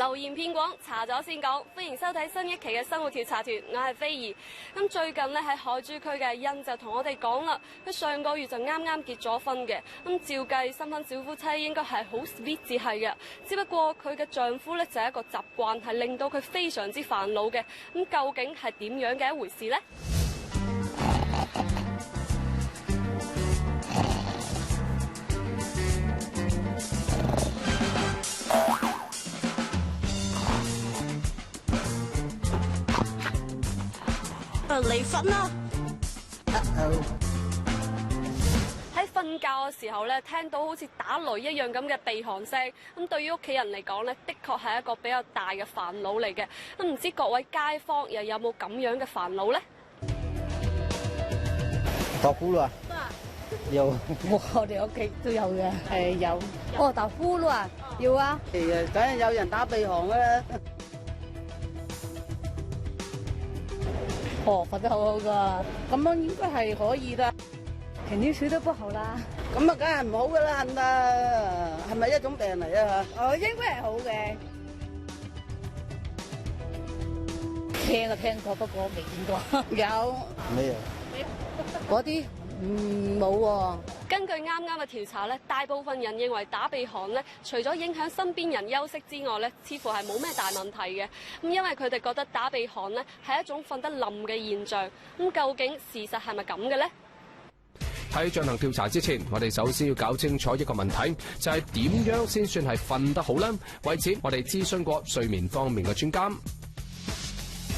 流言騙廣，查咗先講。歡迎收睇新一期嘅生活調查團，我係菲兒。咁最近呢，喺海珠區嘅欣就同我哋講啦，佢上個月就啱啱結咗婚嘅。咁照計新婚小夫妻應該係好 sweet 至係嘅，只不過佢嘅丈夫呢，就係一個習慣，係令到佢非常之煩惱嘅。咁究竟係點樣嘅一回事呢？離婚啦！喺瞓覺嘅時候咧，聽到好似打雷一樣咁嘅鼻鼾聲，咁對於屋企人嚟講咧，的確係一個比較大嘅煩惱嚟嘅。咁唔知各位街坊又有冇咁樣嘅煩惱咧？打呼嚕啊？有，我哋屋企都有嘅，有。哦，打呼嚕啊？要啊。梗係有人打鼻鼾啦。哦，瞓得好好噶，咁樣應該係可以啦。肯定睡得不好啦。咁啊，梗係唔好噶啦，係咪一種病嚟啊？哦，應該係好嘅。聽就聽過，不過未見過。有。咩啊？嗰啲冇喎。根據啱啱嘅調查咧，大部分人認為打鼻鼾咧，除咗影響身邊人休息之外咧，似乎係冇咩大問題嘅。咁因為佢哋覺得打鼻鼾咧係一種瞓得冧嘅現象。咁究竟事實係咪咁嘅咧？喺進行調查之前，我哋首先要搞清楚一個問題，就係點樣先算係瞓得好呢？為此，我哋諮詢過睡眠方面嘅專家。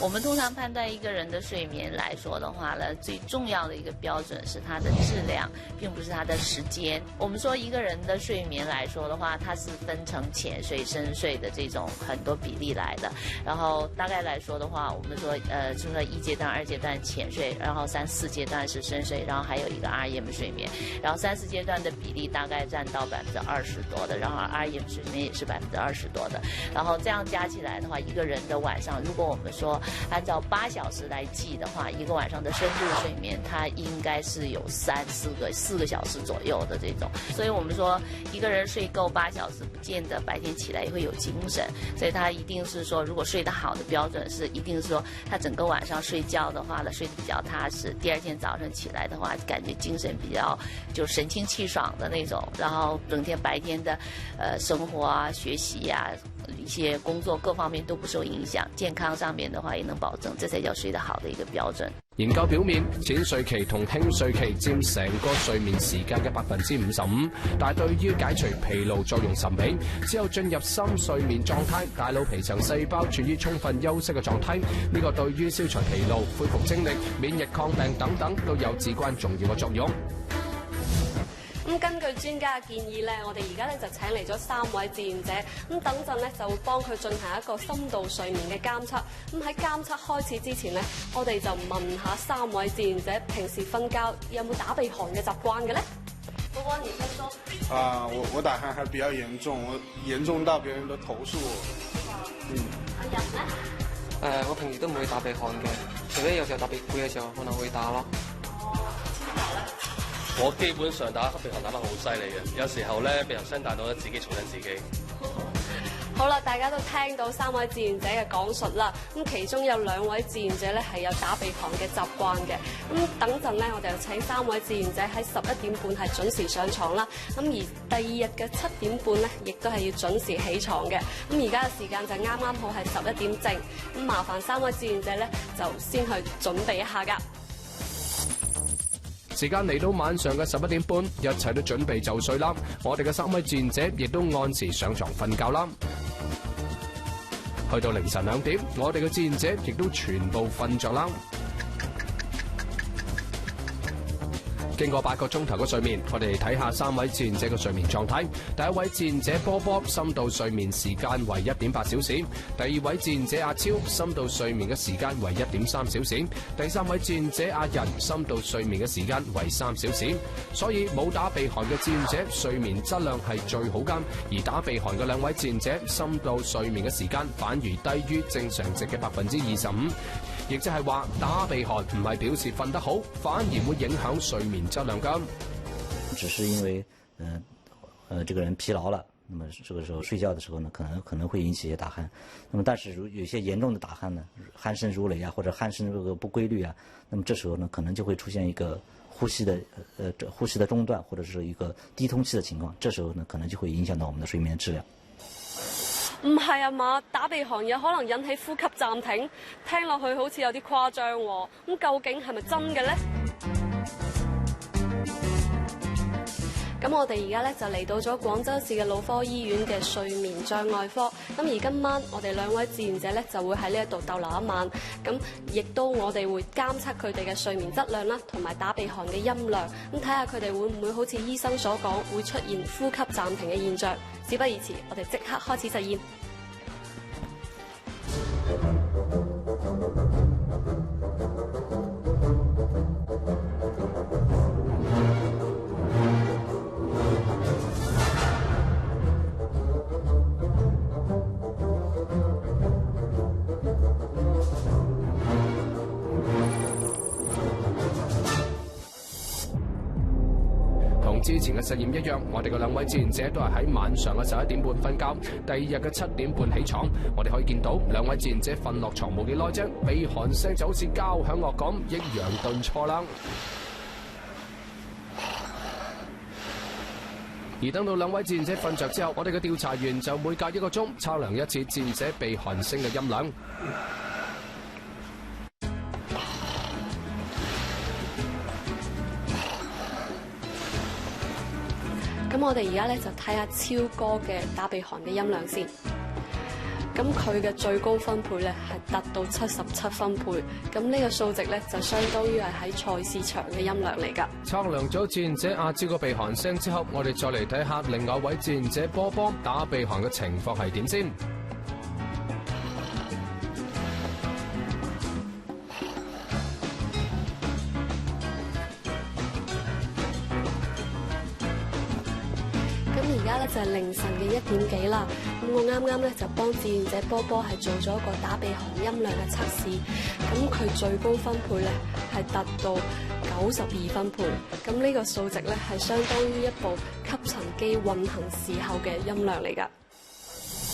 我們通常判斷一個人的睡眠來說的話呢，最重要的一個標準是它的質量，並不是它的時間。我們說一個人的睡眠來說的話，它是分成淺睡、深睡的這種很多比例來的。然後大概來說的話，我們說就是說1階段、2階段淺睡，然後3、4階段是深睡，然後還有一個 REM 睡眠。然後3、4階段的比例大概佔到20%多的，然後 REM 睡眠也是20%多的。然後這樣加起來的話，一個人的晚上，如果我們說按照8小時來計的話，一個晚上的深度睡眠，它應該是有4個小時左右的這種。所以我們說一個人睡夠8小時，不見得白天起來也會有精神。所以他一定是說，如果睡得好的標準是，一定是說他整個晚上睡覺的話呢，睡得比較踏實，第二天早上起來的話，感覺精神比較就神清氣爽的那種，然後整天白天的生活啊、學習啊、一些工作各方面都不受影響，健康上面的話也能保證，這才叫睡得好的一個標準。研究表面，淺睡期同輕睡期佔成個睡眠時間嘅55%，但係對於解除疲勞作用甚微。只有進入深睡眠狀態，大腦皮層細胞處於充分休息嘅狀態，呢個對於消除疲勞、恢復精力、免疫抗病等等都有至關重要嘅作用。咁根據專家嘅建議咧，我哋而家咧就請嚟咗3位志願者，咁等陣咧就會幫佢進行一個深度睡眠嘅監測。咁喺監測開始之前咧，我哋就問下3位志願者平時瞓覺有冇打鼻鼾嘅習慣嘅咧？波波，你先說。我打鼾還比較嚴重，我嚴重到別人都投訴我。阿人咧？我平時都唔會打鼻鼾嘅，除非有時候特別攰嘅時候可能會打咯。我基本上打鼻鼾打得好犀利嘅，有時候咧鼻鼾聲大到咧自己嘈緊自己。好啦，大家都聽到3位志願者嘅講述啦。咁其中有2位志願者咧係有打鼻鼾嘅習慣嘅。咁等陣咧，我哋就請3位志願者喺11點半係準時上床啦。咁而第2日嘅7點半咧，亦都係要準時起床嘅。咁而家嘅時間就啱啱好係11點正。咁麻煩3位志願者咧，就先去準備一下㗎。時間嚟到晚上嘅11點半，一切都準備就緒啦。我哋嘅3位志願者亦都按時上床瞓覺啦。去到凌晨2點，我哋嘅志願者亦都全部瞓着啦。經過8個鐘頭嘅睡眠，我哋嚟睇下3位志願者嘅睡眠狀態。第1位志願者波波，深度睡眠時間為1.8小時；第2位志願者阿超，深度睡眠嘅時間為1.3小時；第3位志願者阿仁，深度睡眠嘅時間為3小時。所以冇打鼻鼾嘅志願者睡眠質量係最好㗎，而打鼻鼾嘅2位志願者深度睡眠嘅時間反而低於正常值嘅25%。亦即係話打鼻鼾唔係表示瞓得好，反而會影響睡眠質量㗎。只是因為這個人疲勞了，那么这个时候睡觉的时候呢，可能会引起一些打鼾。那么但是有些严重的打鼾呢，鼾声如雷啊，或者鼾声这个不规律啊，那么这时候呢，可能就会出现一个呼吸的中断，或者是一个低通气的情况。这时候呢，可能就会影响到我们的睡眠质量。唔係啊嘛，打鼻鼾有可能引起呼吸暫停，聽落去好似有啲誇張喎。咁究竟係咪真嘅呢？咁我哋而家咧就嚟到咗廣州市嘅腦科醫院嘅睡眠障礙科。咁而今晚我哋兩位志願者咧就會喺呢一度逗留一晚。咁亦都我哋會監測佢哋嘅睡眠質量啦，同埋打鼻鼾嘅音量。咁睇下佢哋會唔會好似醫生所講，會出現呼吸暫停嘅現象。事不宜遲，我哋即刻開始實驗。之前嘅實驗一樣，我哋嘅兩位志願者都係喺晚上嘅11點半瞓覺，第二日嘅7點半起床。我哋可以見到兩位志願者瞓落床冇幾耐啫，鼻鼾聲就好似交響樂咁，抑揚頓挫啦。而等到兩位志願者瞓着之後，我哋嘅調查員就每隔1個鐘測量一次志願者鼻鼾聲嘅音量。咁我哋而家咧就睇下超哥嘅打鼻鼾嘅音量先。咁佢嘅最高分貝咧係達到77分貝。咁呢個數值咧就相當於係喺菜市場嘅音量嚟㗎。測量咗志願者阿超個鼻鼾聲之後，我哋再嚟睇下另外一位志願者波波打鼻鼾嘅情況係點先。而家咧就係凌晨嘅1點幾啦，咁我啱啱咧就幫志願者波波係做咗一個打鼻鼾音量嘅測試，咁佢最高分貝咧係達到92分貝，咁呢個數值咧係相當於一部吸塵機運行時候嘅音量嚟㗎。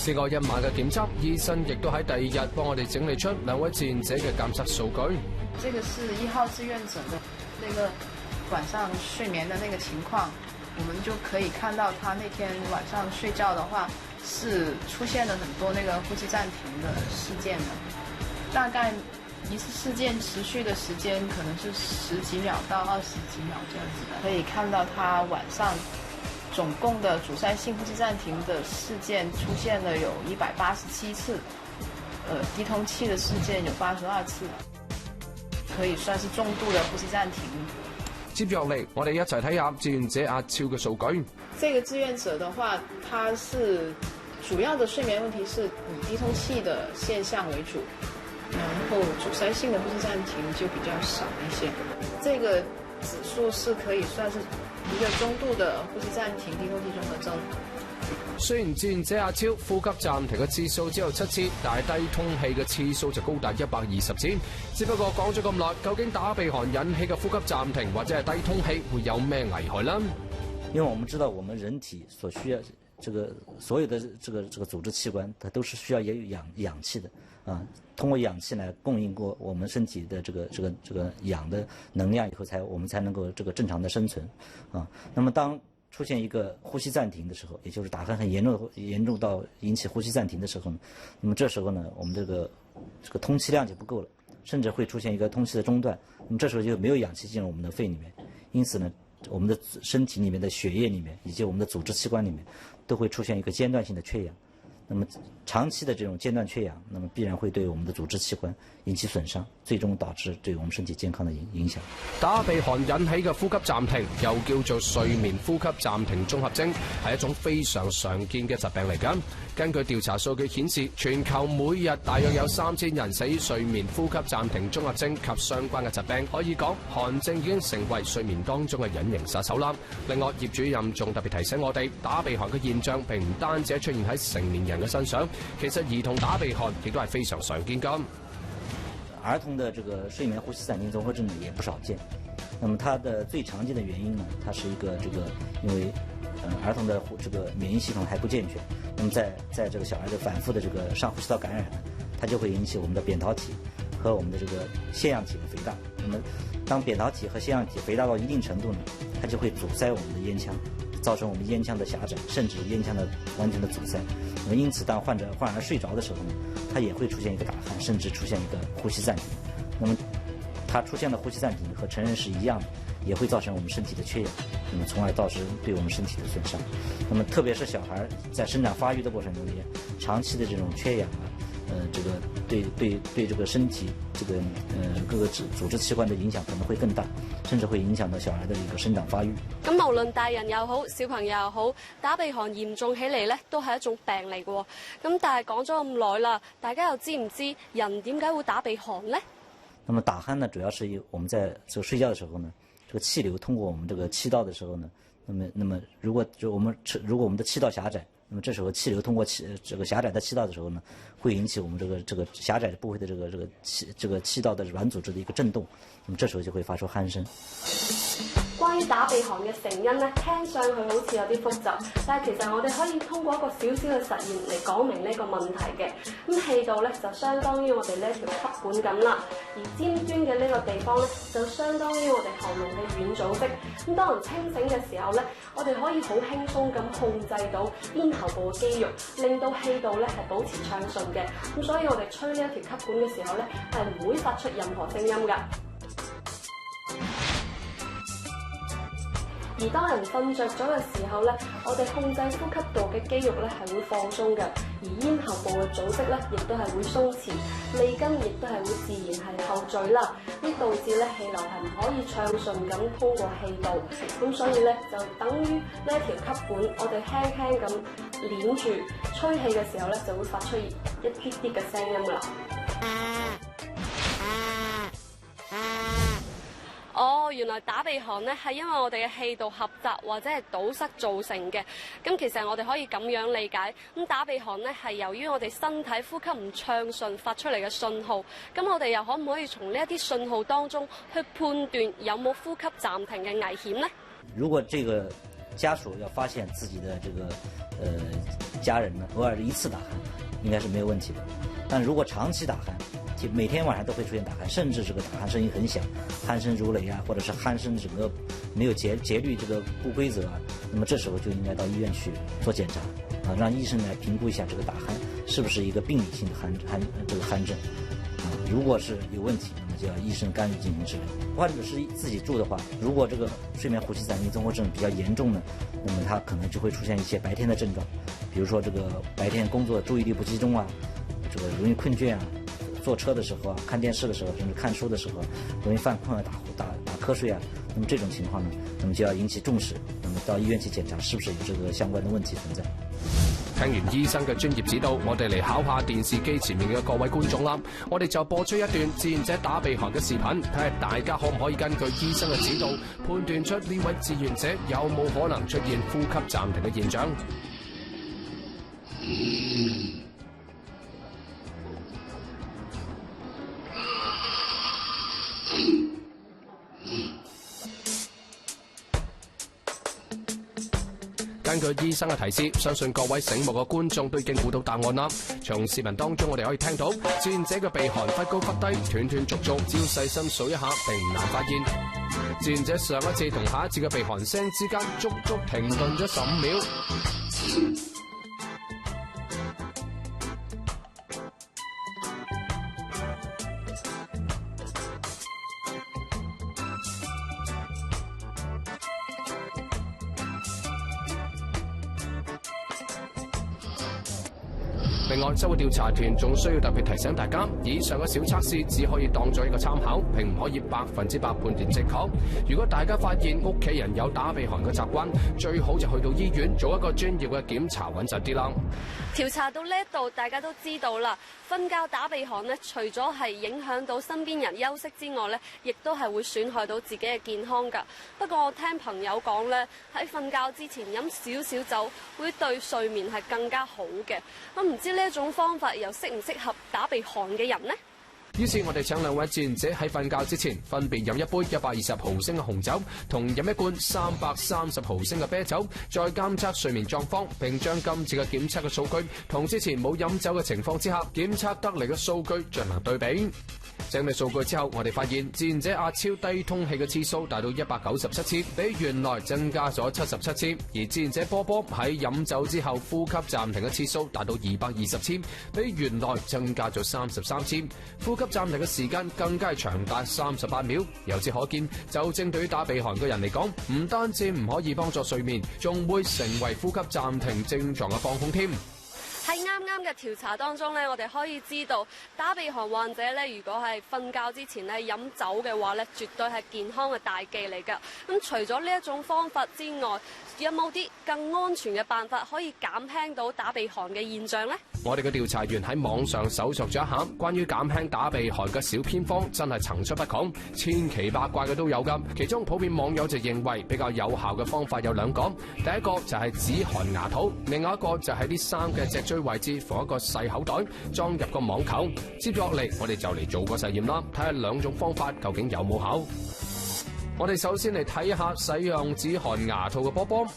經過一晚嘅檢測，醫生亦都喺第2日幫我哋整理出兩位志願者嘅監測數據。這個是1號志願者的那個晚上睡眠的那個情況。我們就可以看到他那天晚上睡覺的話，是出現了很多那個呼吸暫停的事件的。大概一次事件持續的時間可能是10幾秒到20幾秒這樣子的。可以看到他晚上總共的阻塞性呼吸暫停的事件出現了有187次，低通氣的事件有82次，可以算是重度的呼吸暫停。接住落嚟，我哋一齊睇下志願者阿超嘅數據。這個志願者的話，他是主要的睡眠問題是以低通氣的現象為主，然後阻塞性的呼吸暫停就比較少一些。這個指數是可以算是一個中度的呼吸暫停低通氣綜合症。雖然志願者阿超呼吸暫停嘅次數只有7次，但係低通氣嘅次數就高達120次。只不過講咗咁耐，究竟打鼻鼾引起嘅呼吸暫停或者係低通氣會有咩危害呢？因為我們知道，我們人體所需要所有的這個組織器官，它都是需要有氧氣的啊。通過氧氣來供應過我們身體的這個氧的能量以後，我們才能夠這個正常的生存啊。那麼當出現一個呼吸暫停的時候，也就是打鼾很嚴重到引起呼吸暫停的時候呢，那麼這時候呢，我們這個通氣量就不夠了，甚至會出現一個通氣的中斷。那麼這時候就沒有氧氣進入我們的肺裡面，因此呢，我們的身體裡面的血液裡面以及我們的組織器官裡面都會出現一個間斷性的缺氧。那麼長期的這種間斷缺氧，那麼必然會對我們的組織器官引起損傷，最終導致對我們身體健康的影響。打鼻鼾引起嘅呼吸暫停，又叫做睡眠呼吸暫停綜合徵，係一種非常常見嘅疾病嚟㗎。根據調查數據顯示，全球每日大約有3000人死於睡眠呼吸暫停綜合徵及相關嘅疾病。可以講，鼾症已經成為睡眠當中嘅隱形殺手啦。另外，葉主任仲特別提醒我哋，打鼻鼾嘅現象並唔單止出現喺成年人嘅身上，其實兒童打鼻鼾亦都係非常常見㗎。兒童的這個睡眠呼吸暫停綜合症呢也不少見。那麼它的最常見的原因呢，它是一個因為儿童的这个免疫系统还不健全，那么在这个小孩的反复的这个上呼吸道感染呢，它就会引起我们的扁桃体和我们的这个腺样体的肥大。那么当扁桃体和腺样体肥大到一定程度呢，它就会阻塞我们的咽腔，造成我们咽腔的狭窄，甚至咽腔的完全的阻塞。那么因此，当患儿睡着的时候呢，他也会出现一个打鼾，甚至出现一个呼吸暂停。那么他出现的呼吸暂停和成人是一样的，也会造成我们身体的缺氧，那么从而导致对我们身体的损伤。那么特别是小孩在生长发育的过程中间，长期的这种缺氧啊，这个对这个身体这个各个组织器官的影响可能会更大，甚至会影响到小孩的一个生长發育。咁無論大人又好，小朋友又好，打鼻鼾嚴重起嚟咧，都係一種病嚟嘅喎。咁但係講咗咁耐啦，大家又知唔知人點解會打鼻鼾咧？那麼打鼾呢，主要是我們在這個睡覺的時候呢，這個氣流通過我們這個氣道的時候呢，那麼如果我們的氣道狹窄，那麼這時候氣流通過這個狹窄的氣道的時候呢，會引起我們這個狹窄的部位的這個氣道的軟組織的一個震動，那麼這時候就會發出鼾聲。關於打鼻鼾嘅成因咧，聽上去好似有啲複雜，但係其實我哋可以通過一個小小嘅實驗嚟講明呢個問題嘅。咁氣道咧就相當於我哋呢一條吸管咁啦，而尖端嘅呢個地方咧就相當於我哋喉嚨嘅軟組織。咁當人清醒嘅時候咧，我哋可以好輕鬆咁控制到咽喉部嘅肌肉，令到氣道咧係保持暢順嘅。咁所以我哋吹呢一條吸管嘅時候咧係唔會發出任何聲音㗎。而當人瞓着咗嘅時候咧，我哋控制呼吸道嘅肌肉咧係會放鬆嘅，而咽喉部嘅組織咧亦都係會鬆弛，脷根亦都係會自然係後墜啦，呢導致咧氣流係唔可以暢順咁通過氣道，咁所以咧就等於呢一條吸管，我哋輕輕咁捏住，吹氣嘅時候咧就會發出一啲啲嘅聲音啦。哦，原來打鼻鼾咧係因為我哋嘅氣道狹窄或者係堵塞造成嘅。咁其實我哋可以咁樣理解，咁打鼻鼾咧係由於我哋身體呼吸唔暢順發出嚟嘅信號。咁我哋又可唔可以從呢一啲信號當中去判斷有冇呼吸暫停嘅危險呢？如果這個家屬要發現自己的這個家人呢偶爾一次打鼾，應該是沒有問題的。但如果長期打鼾，每天晚上都會出現打鼾，甚至這個打鼾聲音很響，鼾聲如雷啊，或者是鼾聲整個沒有節律這個不規則啊，那麼這時候就應該到醫院去做檢查啊，讓醫生來評估一下這個打鼾是不是一個病理性的這個鼾症啊，如果是有問題，那麼就要醫生干預進行治療。患者是自己住的話，如果這個睡眠呼吸暫停綜合症比較嚴重呢，那麼他可能就會出現一些白天的症狀，比如說這個白天工作注意力不集中啊，這個容易困倦啊。坐車的時候啊，看電視的時候，甚至看書的時候，容易犯困啊、打瞌睡啊。那麼這種情況呢，那麼就要引起重視，那麼到醫院去檢查是不是有這個相關的問題存在。聽完醫生嘅專業指導，我哋嚟考下電視機前面嘅各位觀眾啦。我哋就播出一段志願者打鼻鼾嘅視頻，睇下大家可唔可以根據醫生嘅指導，判斷出呢位志願者有冇可能出現呼吸暫停嘅現象。根據醫生嘅提示，相信各位醒目嘅觀眾都已經估到答案啦。從視頻當中，我哋可以聽到志願者嘅鼻鼾忽高忽低、斷斷續續，只要細心數一下並唔難發現。志願者上一次同下一次嘅鼻鼾聲之間足足停頓咗15秒。另外，周嘅調查團仲需要特別提醒大家，以上嘅小測試只可以當作一個參考，並唔可以100%判斷正確。如果大家發現屋企人有打鼻鼾嘅習慣，最好就去到醫院做一個專業嘅檢查，穩陣啲啦。調查到呢一度，大家都知道啦，瞓覺打鼻鼾咧，除咗係影響到身邊人休息之外咧，亦都係會損害到自己嘅健康㗎。不過我聽朋友講咧，喺瞓覺之前飲少少酒，會對睡眠係更加好嘅。咁唔知呢一種方法又適唔適合打鼻鼾嘅人呢？於是我哋請兩位志願者喺瞓覺之前，分別飲一杯120毫升嘅紅酒，同飲一罐330毫升嘅啤酒，再監測睡眠狀況，並將今次嘅檢測嘅數據同之前冇飲酒嘅情況之下檢測得嚟嘅數據進行對比。整理數據之後，我哋發現志願者阿超低通氣嘅次數達到197次，比原來增加咗77次；而志願者波波喺飲酒之後呼吸暫停嘅次數達到220次，比原來增加咗33次。呼吸暫停嘅時間更加係長達38秒。由此可見，酒精對於打鼻鼾嘅人嚟講，唔單止唔可以幫助睡眠，仲會成為呼吸暫停症狀嘅放風添。喺啱啱嘅調查當中咧，我哋可以知道打鼻鼾患者咧，如果係瞓覺之前咧飲酒嘅話咧，絕對係健康嘅大忌嚟㗎。咁除咗呢一種方法之外，有冇啲更安全嘅辦法可以減輕到打鼻鼾嘅現象呢？我哋嘅調查員喺網上搜索咗一下關於減輕打鼻鼾嘅小偏方，真係層出不窮，千奇百怪嘅都有㗎。其中普遍網友就認為比較有效嘅方法有兩個，第一個就係止汗牙套，另外一個就係啲衫嘅脊椎位置放一個細口袋，裝入個網球。接落嚟我哋就嚟做個實驗啦，睇下兩種方法究竟有冇效。我哋首先嚟睇一下使用止汗牙套嘅波波。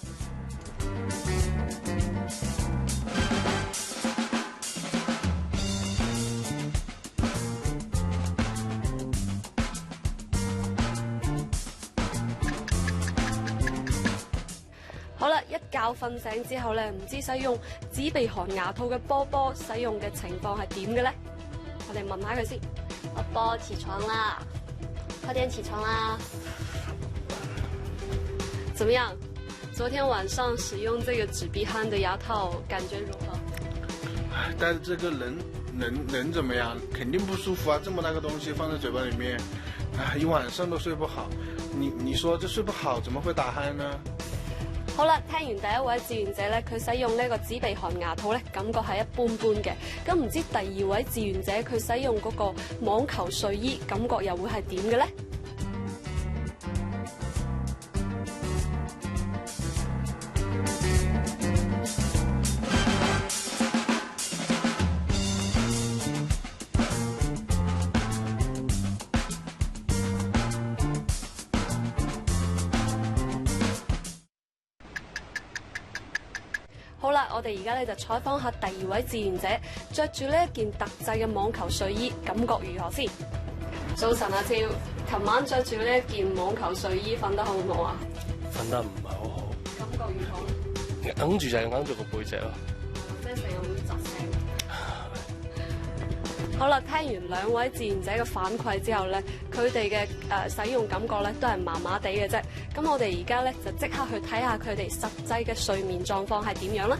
好啦，一覺瞓醒之後咧，唔知使用止鼻鼾牙套嘅波波使用嘅情況係點嘅咧？我哋問下佢先。波波起床啦，快點起床啦！怎麼樣？昨天晚上使用這個止鼻鼾的牙套，感覺如何？但是這個人怎麼樣？肯定不舒服啊！這麼大個東西放在嘴巴裡面，一晚上都睡不好。你說這睡不好，怎麼會打鼾呢？好啦，聽完第一位志願者咧，佢使用呢個止鼻鼾牙套咧，感覺係一般般嘅。咁唔知第二位志願者佢使用嗰個網球睡衣，感覺又會係點嘅咧？好啦，我哋而家咧就採訪下第二位志願者，着住呢一件特製嘅網球睡衣，感覺如何先？早晨阿超，琴晚着住呢一件網球睡衣，瞓得好唔好啊？瞓得唔係好好。感覺如何？揞住就係揞住個背脊咯。即係成日會窒聲。好啦，聽完兩位志願者嘅反饋之後咧，佢哋嘅使用感覺咧都係麻麻地嘅啫。咁我哋而家咧就即刻去睇下佢哋實際嘅睡眠狀況係點樣啦。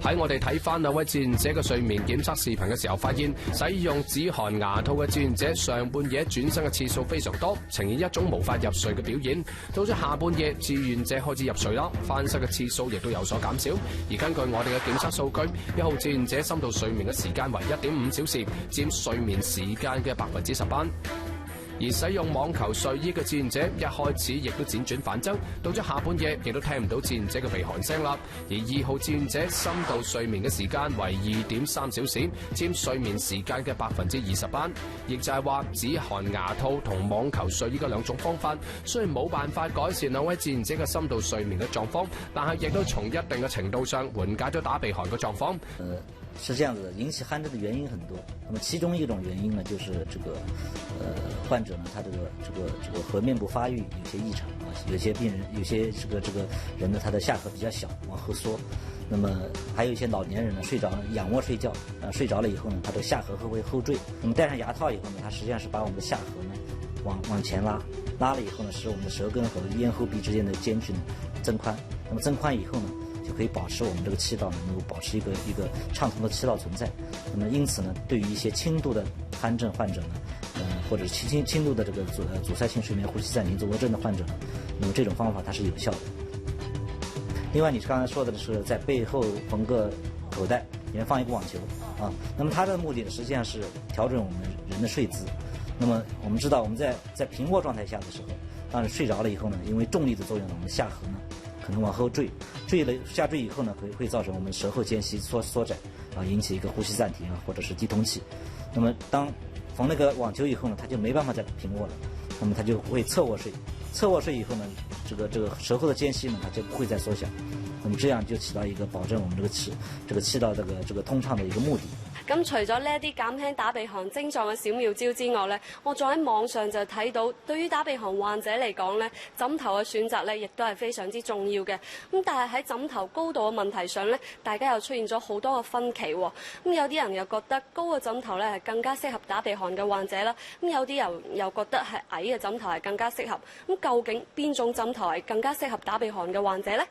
喺我哋睇翻兩位志願者嘅睡眠檢測視頻嘅時候，發現使用止汗牙套嘅志願者上半夜轉身嘅次數非常多，呈現一種無法入睡嘅表現。到咗下半夜，志願者開始入睡啦，翻身嘅次數亦都有所減少。而根據我哋嘅檢測數據，1號志願者深度睡眠嘅時間為1.5小時，佔睡眠時間嘅18%。而使用網球睡衣嘅志願者一開始亦都輾轉反側，到咗下半夜亦都聽唔到志願者嘅鼻鼾聲啦。而2號志願者深度睡眠嘅時間為2.3小時，佔睡眠時間嘅20%。亦就係話止汗牙套同網球睡衣嘅兩種方法，雖然冇辦法改善兩位志願者嘅深度睡眠嘅狀況，但係亦都從一定嘅程度上緩解咗打鼻鼾嘅狀況。是這樣子的，引起鼾症的原因很多。那麼其中一種原因呢，就是這個患者呢，他這個頜面部發育有些異常啊，有些病人，有些這個人呢，他的下頜比較小，往後縮。那麼還有一些老年人呢，睡着仰臥睡覺，睡着了以後呢，他的下頜會後墜。那麼戴上牙套以後呢，它實際上是把我們的下頜呢往前拉了以後呢，使我們的舌根和咽喉壁之間的間距呢增寬。那麼增寬以後呢，就可以保持我們這個氣道能夠保持一個暢通的氣道存在。那麼因此呢，對於一些輕度的鼾症患者呢，或者輕度的這個阻塞性睡眠呼吸暫停綜合症的患者呢，那麼這種方法它是有效的。另外，你剛才說的是在背後縫個口袋，裡面放一個網球啊。那麼它的目的呢，實際上是調整我們人的睡姿。那麼我們知道，我們在平臥狀態下的時候，當你睡着了以後呢，因為重力的作用呢，我們下頜呢可能往後墜下墜以後呢，會造成我們舌後間隙縮窄啊，引起一個呼吸暫停啊，或者是低通氣。那麼當缝那个网球以后呢，他就没办法再平卧了，那么他就会侧卧睡。侧卧睡以后呢，这个舌后的间隙呢，它就不会再缩小，那么这样就起到一个保证我们气道这个通畅的一个目的。咁除咗呢一啲減輕打鼻鼾症狀嘅小妙招之外咧，我仲喺網上就睇到，對於打鼻鼾患者嚟講咧，枕頭嘅選擇咧，亦都係非常之重要嘅。咁但係喺枕頭高度嘅問題上咧，大家又出現咗好多嘅分歧喎。咁有啲人又覺得高嘅枕頭咧係更加適合打鼻鼾嘅患者啦，咁有啲人又覺得係矮嘅枕頭係更加適合。咁究竟邊種枕頭係更加適合打鼻鼾嘅患者呢？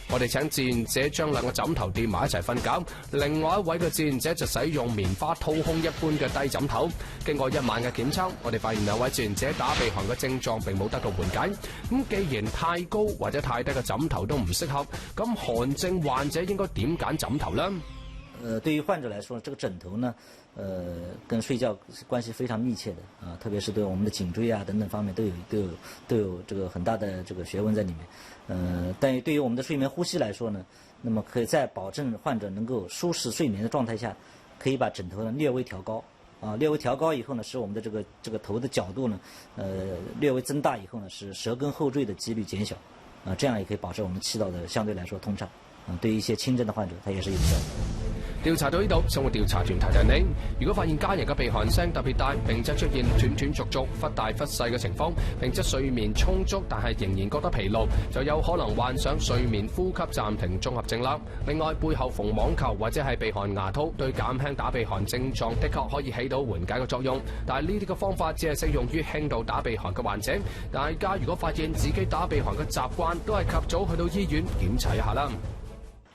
我哋請志願者將兩個枕頭疊埋一齊瞓覺，另外一位嘅志願者就使用棉花掏空一般嘅低枕頭。經過一晚嘅檢測，我哋發現兩位志願者打鼻鼾嘅症狀並冇得到緩解。咁既然太高或者太低嘅枕頭都唔適合，咁寒症患者應該點揀枕頭呢？對於患者來說，這個枕頭呢，跟睡覺關係非常密切的啊，特別是對我們的頸椎啊等等方面都有這個很大的這個學問在裡面。但對於我們的睡眠呼吸來說呢，那麼可以在保證患者能夠舒適睡眠的狀態下，可以把枕頭呢略微調高啊，略微調高以後呢，使我們的這個頭的角度呢，略微增大以後呢，使舌根後墜的幾率減小啊，這樣也可以保證我們氣道的相對來說通暢啊，對於一些輕症的患者，它也是有效的。調查到呢度，生活調查團提提你，如果發現家人嘅鼻鼾聲特別大，並且出現斷斷續續、忽大忽細嘅情況，並且睡眠充足但係仍然覺得疲勞，就有可能患上睡眠呼吸暫停綜合症啦。另外，背後縫網球或者係鼻鼾牙套，對減輕打鼻鼾症狀的確可以起到緩解嘅作用，但係呢啲嘅方法只係適用於輕度打鼻鼾嘅患者。大家如果發現自己打鼻鼾嘅習慣，都係及早去到醫院檢查一下啦。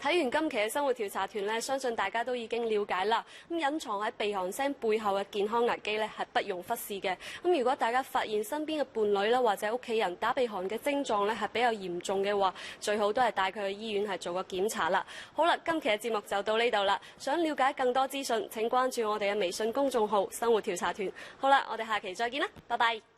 睇完今期嘅生活調查團咧，相信大家都已經了解啦。咁隱藏喺鼻鼾聲背後嘅健康危機咧，係不容忽視嘅。咁如果大家發現身邊嘅伴侶啦或者屋企人打鼻鼾嘅症狀咧係比較嚴重嘅話，最好都係帶佢去醫院係做個檢查啦。好啦，今期嘅節目就到呢度啦。想了解更多資訊，請關注我哋嘅微信公眾號生活調查團。好啦，我哋下期再見啦，拜拜。